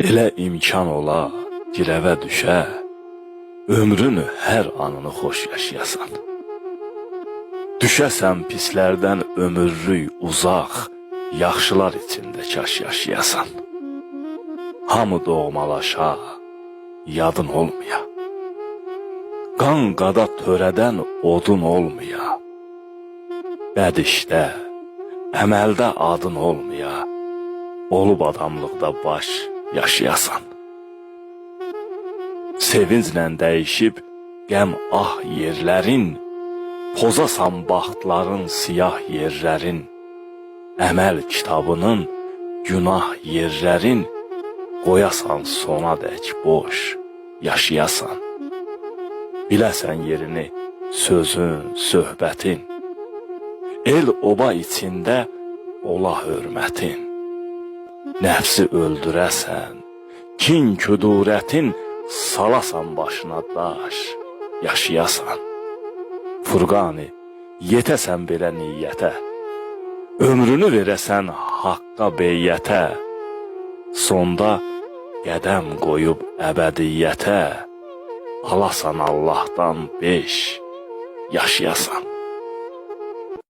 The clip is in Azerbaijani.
Elə imkan ola, girəvə düşə, ömrünü hər anını xoş yaşayasan. Düşəsən pislərdən ömürlük uzaq, yaxşılar içində kaş yaşayasan. Hamı doğmalaşa, yadın olmaya. Qan qada törədən odun olmaya. Bəd işdə, əməldə adın olmaya. Olub adamlıqda baş yaşayasan. Sevinclə dəyişib qəm ah yerlərin, pozasan baxtların siyah yerlərin, əməl kitabının günah yerlərin, qoyasan sona dək boş yaşayasan. Biləsən yerini sözün, söhbətin, el oba içində ola hörmətin. Nəfsi öldürəsən, kin küdurətin, salasan başına daş, yaşayasan. Furqani, yetəsən belə niyyətə, ömrünü verəsən haqqa beyyətə, sonda qədəm qoyub əbədiyyətə, alasan Allahdan 5, yaşayasan.